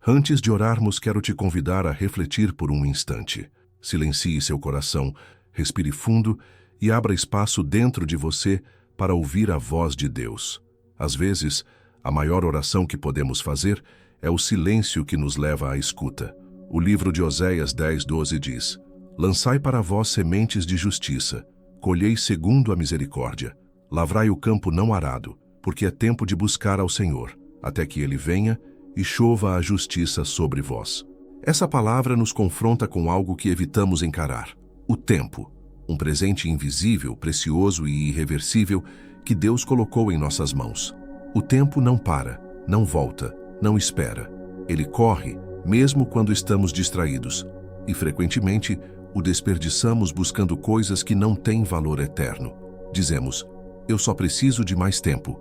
Antes de orarmos, quero te convidar a refletir por um instante. Silencie seu coração, respire fundo e abra espaço dentro de você para ouvir a voz de Deus. Às vezes, a maior oração que podemos fazer é o silêncio que nos leva à escuta. O livro de Oséias 10:12 diz: Lançai para vós sementes de justiça, colhei segundo a misericórdia, lavrai o campo não arado, porque é tempo de buscar ao Senhor, até que ele venha e chova a justiça sobre vós. Essa palavra nos confronta com algo que evitamos encarar: o tempo, um presente invisível, precioso e irreversível que Deus colocou em nossas mãos. O tempo não para, não volta, não espera. Ele corre, mesmo quando estamos distraídos, e frequentemente o desperdiçamos buscando coisas que não têm valor eterno. Dizemos: eu só preciso de mais tempo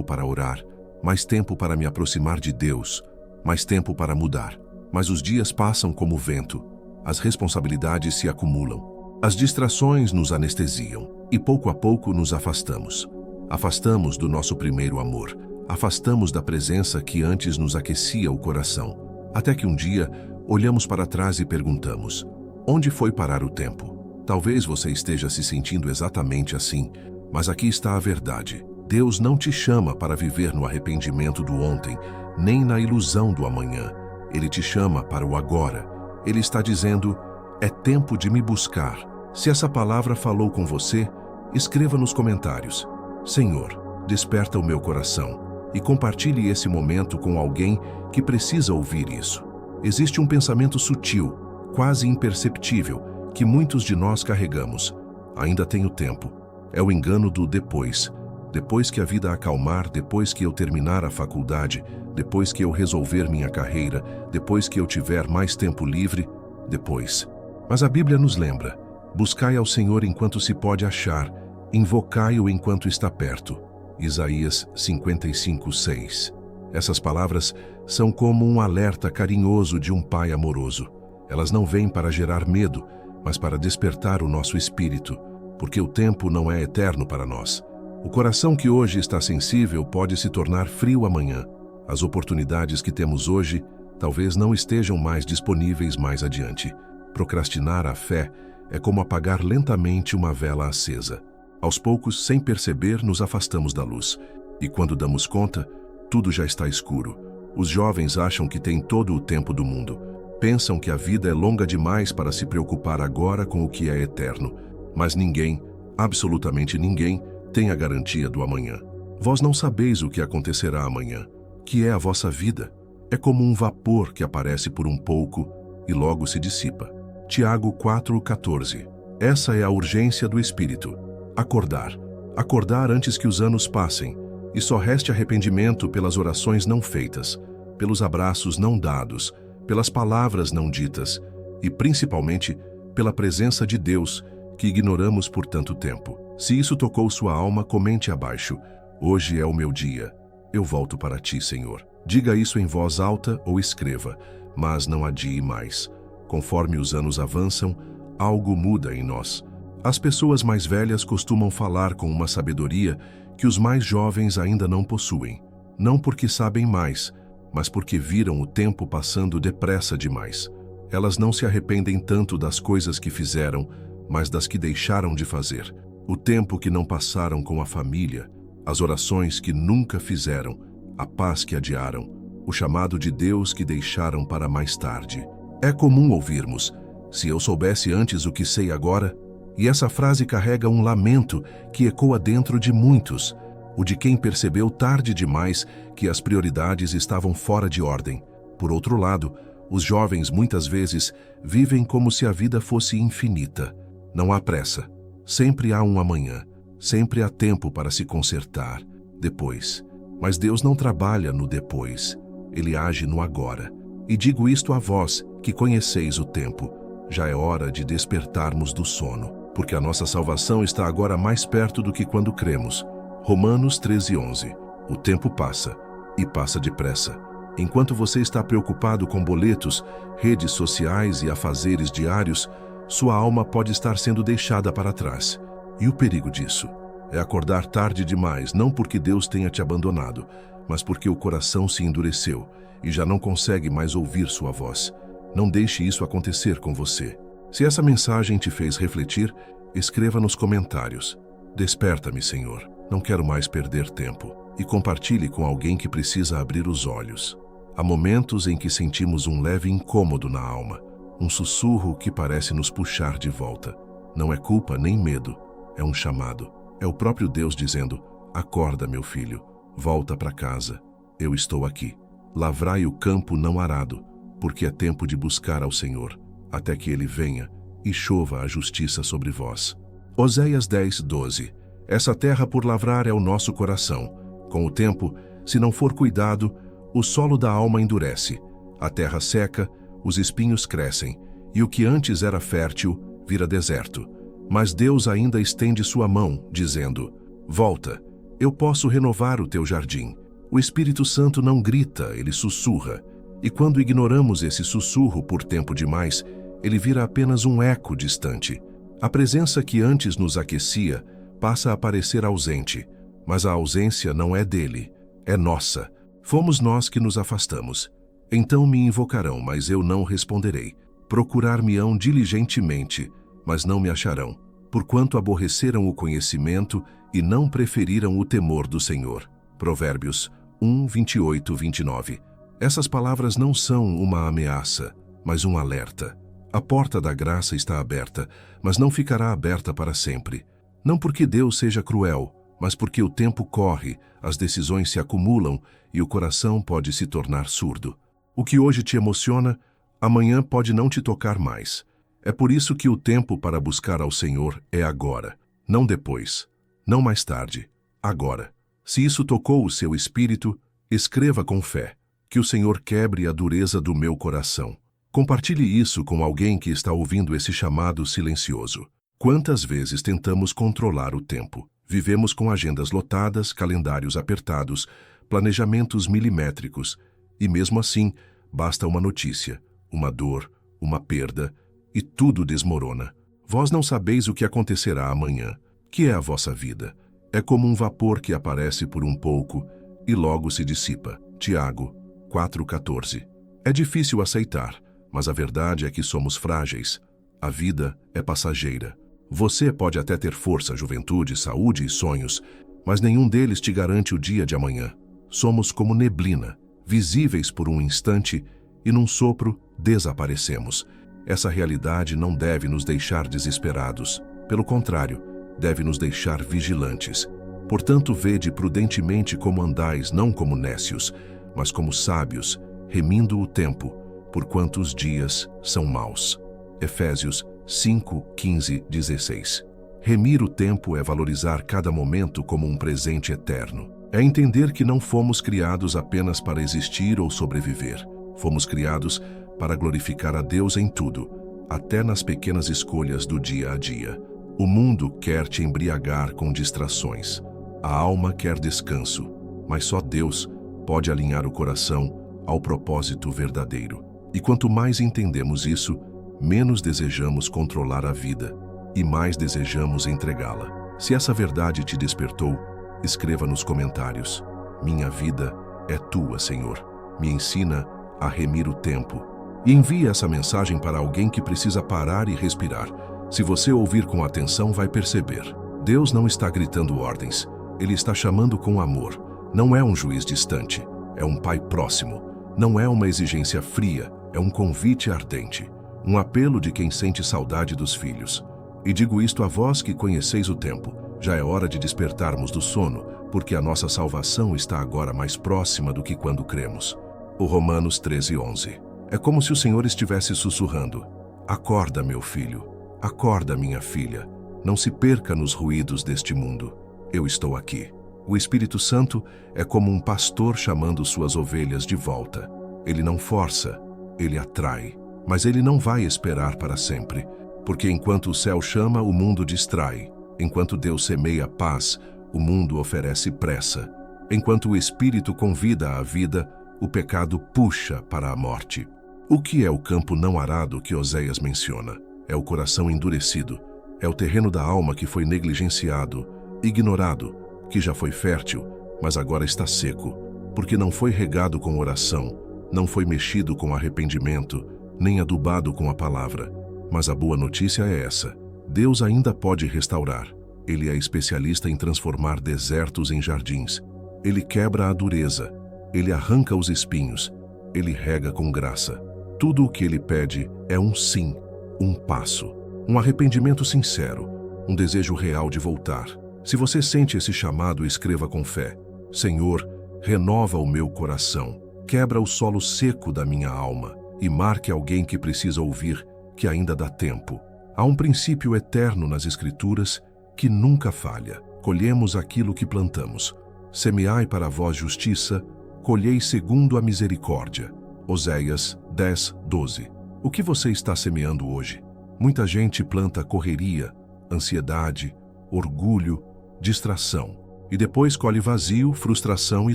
para orar, mais tempo para me aproximar de Deus, mais tempo para mudar. Mas os dias passam como vento, as responsabilidades se acumulam, as distrações nos anestesiam e pouco a pouco nos afastamos. Afastamos do nosso primeiro amor, afastamos da presença que antes nos aquecia o coração, até que um dia olhamos para trás e perguntamos: onde foi parar o tempo? Talvez você esteja se sentindo exatamente assim, mas aqui está a verdade. Deus não te chama para viver no arrependimento do ontem, nem na ilusão do amanhã. Ele te chama para o agora. Ele está dizendo: é tempo de me buscar. Se essa palavra falou com você, escreva nos comentários: Senhor, desperta o meu coração, e compartilhe esse momento com alguém que precisa ouvir isso. Existe um pensamento sutil, quase imperceptível, que muitos de nós carregamos: ainda tenho tempo. É o engano do depois. Depois que a vida acalmar, depois que eu terminar a faculdade, depois que eu resolver minha carreira, depois que eu tiver mais tempo livre, depois. Mas a Bíblia nos lembra: buscai ao Senhor enquanto se pode achar, invocai-o enquanto está perto. Isaías 55:6. Essas palavras são como um alerta carinhoso de um pai amoroso. Elas não vêm para gerar medo, mas para despertar o nosso espírito, porque o tempo não é eterno para nós. O coração que hoje está sensível pode se tornar frio amanhã. As oportunidades que temos hoje talvez não estejam mais disponíveis mais adiante. Procrastinar a fé é como apagar lentamente uma vela acesa. Aos poucos, sem perceber, nos afastamos da luz. E quando damos conta, tudo já está escuro. Os jovens acham que têm todo o tempo do mundo. Pensam que a vida é longa demais para se preocupar agora com o que é eterno. Mas ninguém, absolutamente ninguém, tem a garantia do amanhã. Vós não sabeis o que acontecerá amanhã, que é a vossa vida. É como um vapor que aparece por um pouco e logo se dissipa. Tiago 4:14. Essa é a urgência do Espírito. Acordar. Acordar antes que os anos passem, e só reste arrependimento pelas orações não feitas, pelos abraços não dados, pelas palavras não ditas, e principalmente pela presença de Deus, que ignoramos por tanto tempo. Se isso tocou sua alma, comente abaixo: hoje é o meu dia. Eu volto para ti, Senhor. Diga isso em voz alta ou escreva, mas não adie mais. Conforme os anos avançam, algo muda em nós. As pessoas mais velhas costumam falar com uma sabedoria que os mais jovens ainda não possuem. Não porque sabem mais, mas porque viram o tempo passando depressa demais. Elas não se arrependem tanto das coisas que fizeram, mas das que deixaram de fazer. O tempo que não passaram com a família, as orações que nunca fizeram, a paz que adiaram, o chamado de Deus que deixaram para mais tarde. É comum ouvirmos: se eu soubesse antes o que sei agora. E essa frase carrega um lamento que ecoa dentro de muitos, o de quem percebeu tarde demais que as prioridades estavam fora de ordem. Por outro lado, os jovens muitas vezes vivem como se a vida fosse infinita. Não há pressa. Sempre há um amanhã. Sempre há tempo para se consertar. Depois. Mas Deus não trabalha no depois. Ele age no agora. E digo isto a vós, que conheceis o tempo. Já é hora de despertarmos do sono, porque a nossa salvação está agora mais perto do que quando cremos. Romanos 13:11. O tempo passa, e passa depressa. Enquanto você está preocupado com boletos, redes sociais e afazeres diários, sua alma pode estar sendo deixada para trás. E o perigo disso é acordar tarde demais, não porque Deus tenha te abandonado, mas porque o coração se endureceu e já não consegue mais ouvir sua voz. Não deixe isso acontecer com você. Se essa mensagem te fez refletir, escreva nos comentários: "Desperta-me, Senhor, não quero mais perder tempo", e compartilhe com alguém que precisa abrir os olhos. Há momentos em que sentimos um leve incômodo na alma, um sussurro que parece nos puxar de volta. Não é culpa nem medo, é um chamado. É o próprio Deus dizendo: "Acorda, meu filho, volta para casa. Eu estou aqui. Lavrai o campo não arado, porque é tempo de buscar ao Senhor, até que Ele venha e chova a justiça sobre vós." Oséias 10:12. Essa terra por lavrar é o nosso coração. Com o tempo, se não for cuidado, o solo da alma endurece, a terra seca, os espinhos crescem, e o que antes era fértil vira deserto. Mas Deus ainda estende sua mão, dizendo: "Volta, eu posso renovar o teu jardim." O Espírito Santo não grita, ele sussurra. E quando ignoramos esse sussurro por tempo demais, ele vira apenas um eco distante. A presença que antes nos aquecia passa a parecer ausente, mas a ausência não é dele, é nossa. Fomos nós que nos afastamos. Então me invocarão, mas eu não responderei. Procurar-me-ão diligentemente, mas não me acharão, porquanto aborreceram o conhecimento e não preferiram o temor do Senhor. Provérbios 1:28-29. Essas palavras não são uma ameaça, mas um alerta. A porta da graça está aberta, mas não ficará aberta para sempre. Não porque Deus seja cruel, mas porque o tempo corre, as decisões se acumulam e o coração pode se tornar surdo. O que hoje te emociona, amanhã pode não te tocar mais. É por isso que o tempo para buscar ao Senhor é agora, não depois, não mais tarde, agora. Se isso tocou o seu espírito, escreva com fé: "Que o Senhor quebre a dureza do meu coração." Compartilhe isso com alguém que está ouvindo esse chamado silencioso. Quantas vezes tentamos controlar o tempo? Vivemos com agendas lotadas, calendários apertados, planejamentos milimétricos, e mesmo assim, basta uma notícia, uma dor, uma perda, e tudo desmorona. Vós não sabeis o que acontecerá amanhã. Que é a vossa vida? É como um vapor que aparece por um pouco e logo se dissipa. Tiago 4:14. É difícil aceitar, mas a verdade é que somos frágeis. A vida é passageira. Você pode até ter força, juventude, saúde e sonhos, mas nenhum deles te garante o dia de amanhã. Somos como neblina, visíveis por um instante e num sopro desaparecemos. Essa realidade não deve nos deixar desesperados. Pelo contrário, deve nos deixar vigilantes. Portanto, vede prudentemente como andais, não como nécios, mas como sábios, remindo o tempo, porquanto os dias são maus. Efésios 5:15-16. Remir o tempo é valorizar cada momento como um presente eterno. É entender que não fomos criados apenas para existir ou sobreviver. Fomos criados para glorificar a Deus em tudo, até nas pequenas escolhas do dia a dia. O mundo quer te embriagar com distrações. A alma quer descanso, mas só Deus pode alinhar o coração ao propósito verdadeiro. E quanto mais entendemos isso, menos desejamos controlar a vida e mais desejamos entregá-la. Se essa verdade te despertou, escreva nos comentários: "Minha vida é tua, Senhor. Me ensina a remir o tempo." E envie essa mensagem para alguém que precisa parar e respirar. Se você ouvir com atenção, vai perceber. Deus não está gritando ordens. Ele está chamando com amor. Não é um juiz distante. É um pai próximo. Não é uma exigência fria. É um convite ardente. Um apelo de quem sente saudade dos filhos. E digo isto a vós que conheceis o tempo. Já é hora de despertarmos do sono, porque a nossa salvação está agora mais próxima do que quando cremos. O Romanos 13:11. É como se o Senhor estivesse sussurrando: "Acorda, meu filho. Acorda, minha filha. Não se perca nos ruídos deste mundo. Eu estou aqui." O Espírito Santo é como um pastor chamando suas ovelhas de volta. Ele não força, ele atrai. Mas ele não vai esperar para sempre, porque enquanto o céu chama, o mundo distrai. Enquanto Deus semeia paz, o mundo oferece pressa. Enquanto o Espírito convida à vida, o pecado puxa para a morte. O que é o campo não arado que Oséias menciona? É o coração endurecido. É o terreno da alma que foi negligenciado, ignorado, que já foi fértil, mas agora está seco, porque não foi regado com oração, não foi mexido com arrependimento, nem adubado com a palavra. Mas a boa notícia é essa: Deus ainda pode restaurar. Ele é especialista em transformar desertos em jardins. Ele quebra a dureza, ele arranca os espinhos, ele rega com graça. Tudo o que ele pede é um sim, um passo, um arrependimento sincero, um desejo real de voltar. Se você sente esse chamado, escreva com fé: Senhor, renova o meu coração, quebra o solo seco da minha alma e marque alguém que precisa ouvir que ainda dá tempo. Há um princípio eterno nas Escrituras que nunca falha. Colhemos aquilo que plantamos. Semeai para vós justiça, colhei segundo a misericórdia. Oséias 10:12. O que você está semeando hoje? Muita gente planta correria, ansiedade, orgulho, distração, e depois colhe vazio, frustração e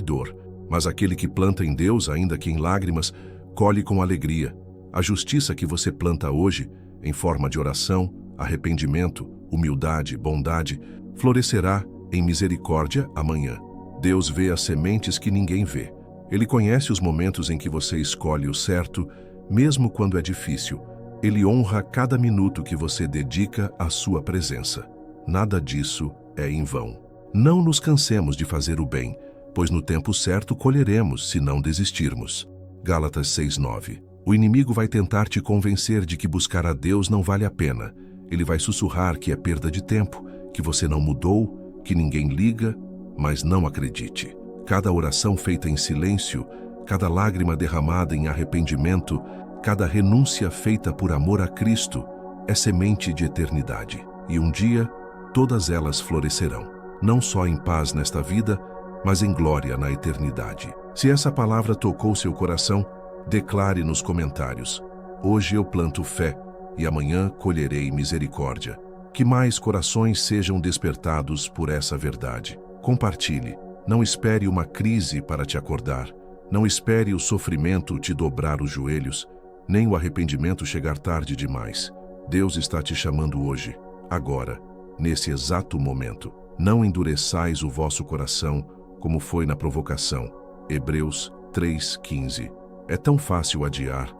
dor. Mas aquele que planta em Deus, ainda que em lágrimas, colhe com alegria. A justiça que você planta hoje, em forma de oração, arrependimento, humildade, bondade, florescerá em misericórdia amanhã. Deus vê as sementes que ninguém vê. Ele conhece os momentos em que você escolhe o certo, mesmo quando é difícil. Ele honra cada minuto que você dedica à sua presença. Nada disso é em vão. Não nos cansemos de fazer o bem, pois no tempo certo colheremos se não desistirmos. Gálatas 6:9. O inimigo vai tentar te convencer de que buscar a Deus não vale a pena. Ele vai sussurrar que é perda de tempo, que você não mudou, que ninguém liga, mas não acredite. Cada oração feita em silêncio, cada lágrima derramada em arrependimento, cada renúncia feita por amor a Cristo é semente de eternidade. E um dia, todas elas florescerão, não só em paz nesta vida, mas em glória na eternidade. Se essa palavra tocou seu coração, declare nos comentários: hoje eu planto fé e amanhã colherei misericórdia. Que mais corações sejam despertados por essa verdade. Compartilhe. Não espere uma crise para te acordar. Não espere o sofrimento te dobrar os joelhos, nem o arrependimento chegar tarde demais. Deus está te chamando hoje, agora, nesse exato momento. Não endureçais o vosso coração, como foi na provocação. Hebreus 3:15. É tão fácil adiar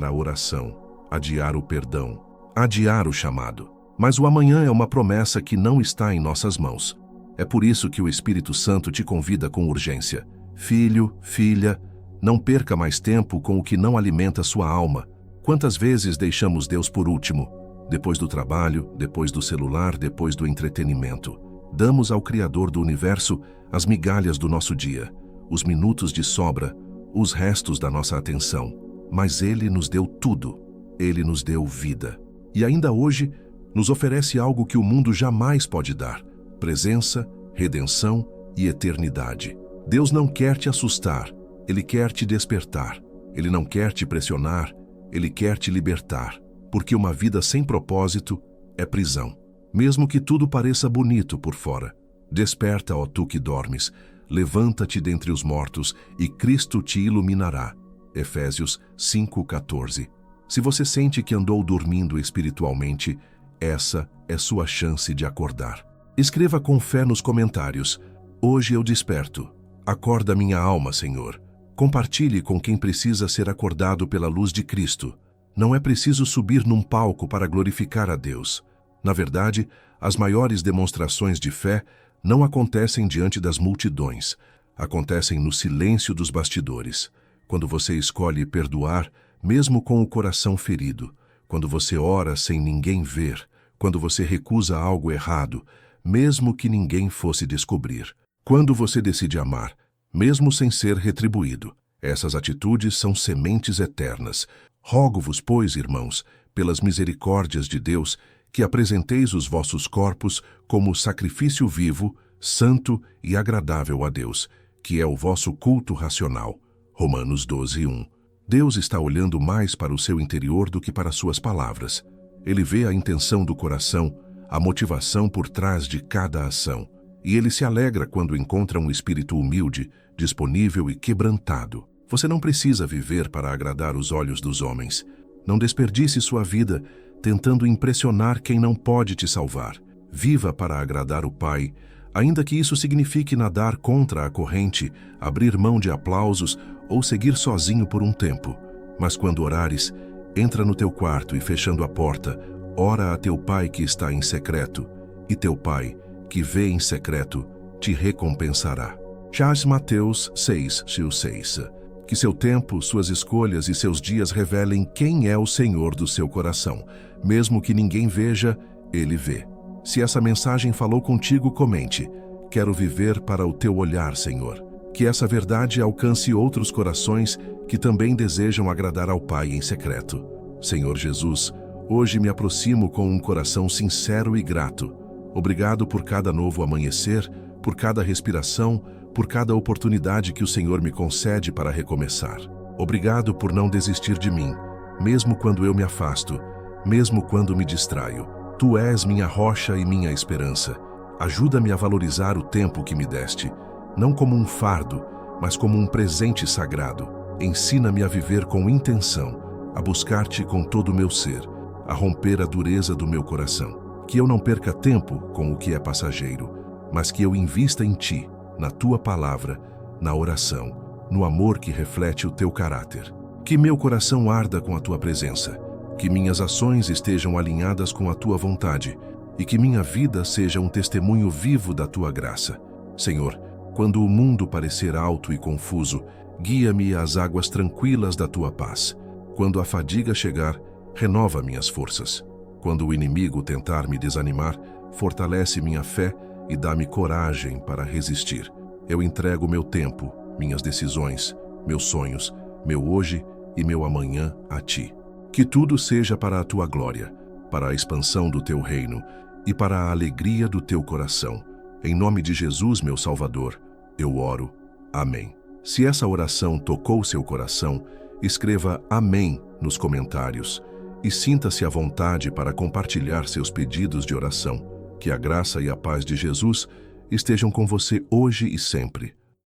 a oração, adiar o perdão, adiar o chamado. Mas o amanhã é uma promessa que não está em nossas mãos. É por isso que o Espírito Santo te convida com urgência. Filho, filha, não perca mais tempo com o que não alimenta sua alma. Quantas vezes deixamos Deus por último? Depois do trabalho, depois do celular, depois do entretenimento. Damos ao Criador do Universo as migalhas do nosso dia, os minutos de sobra, os restos da nossa atenção. Mas Ele nos deu tudo. Ele nos deu vida. E ainda hoje, nos oferece algo que o mundo jamais pode dar: presença, redenção e eternidade. Deus não quer te assustar, Ele quer te despertar. Ele não quer te pressionar, Ele quer te libertar. Porque uma vida sem propósito é prisão. Mesmo que tudo pareça bonito por fora. Desperta, ó tu que dormes, levanta-te dentre os mortos e Cristo te iluminará. Efésios 5:14. Se você sente que andou dormindo espiritualmente, essa é sua chance de acordar. Escreva com fé nos comentários: hoje eu desperto. Acorda minha alma, Senhor. Compartilhe com quem precisa ser acordado pela luz de Cristo. Não é preciso subir num palco para glorificar a Deus. Na verdade, as maiores demonstrações de fé não acontecem diante das multidões. Acontecem no silêncio dos bastidores. Quando você escolhe perdoar, mesmo com o coração ferido. Quando você ora sem ninguém ver. Quando você recusa algo errado, mesmo que ninguém fosse descobrir. Quando você decide amar, mesmo sem ser retribuído. Essas atitudes são sementes eternas. Rogo-vos, pois, irmãos, pelas misericórdias de Deus, que apresenteis os vossos corpos como sacrifício vivo, santo e agradável a Deus, que é o vosso culto racional. Romanos 12:1. Deus está olhando mais para o seu interior do que para suas palavras. Ele vê a intenção do coração, a motivação por trás de cada ação. E ele se alegra quando encontra um espírito humilde, disponível e quebrantado. Você não precisa viver para agradar os olhos dos homens. Não desperdice sua vida tentando impressionar quem não pode te salvar. Viva para agradar o Pai, ainda que isso signifique nadar contra a corrente, abrir mão de aplausos ou seguir sozinho por um tempo. Mas quando orares, entra no teu quarto e, fechando a porta, ora a teu pai que está em secreto, e teu pai, que vê em secreto, te recompensará. Chás Mateus 6:6. Que seu tempo, suas escolhas e seus dias revelem quem é o Senhor do seu coração. Mesmo que ninguém veja, Ele vê. Se essa mensagem falou contigo, comente. Quero viver para o teu olhar, Senhor. Que essa verdade alcance outros corações que também desejam agradar ao Pai em secreto. Senhor Jesus, hoje me aproximo com um coração sincero e grato. Obrigado por cada novo amanhecer, por cada respiração, por cada oportunidade que o Senhor me concede para recomeçar. Obrigado por não desistir de mim, mesmo quando eu me afasto, mesmo quando me distraio. Tu és minha rocha e minha esperança. Ajuda-me a valorizar o tempo que me deste, não como um fardo, mas como um presente sagrado. Ensina-me a viver com intenção, a buscar-te com todo o meu ser, a romper a dureza do meu coração. Que eu não perca tempo com o que é passageiro, mas que eu invista em ti, na tua palavra, na oração, no amor que reflete o teu caráter. Que meu coração arda com a tua presença, que minhas ações estejam alinhadas com a tua vontade e que minha vida seja um testemunho vivo da tua graça. Senhor, quando o mundo parecer alto e confuso, guia-me às águas tranquilas da tua paz. Quando a fadiga chegar, renova minhas forças. Quando o inimigo tentar me desanimar, fortalece minha fé e dá-me coragem para resistir. Eu entrego meu tempo, minhas decisões, meus sonhos, meu hoje e meu amanhã a ti. Que tudo seja para a tua glória, para a expansão do teu reino e para a alegria do teu coração. Em nome de Jesus, meu Salvador, eu oro. Amém. Se essa oração tocou seu coração, escreva Amém nos comentários e sinta-se à vontade para compartilhar seus pedidos de oração. Que a graça e a paz de Jesus estejam com você hoje e sempre.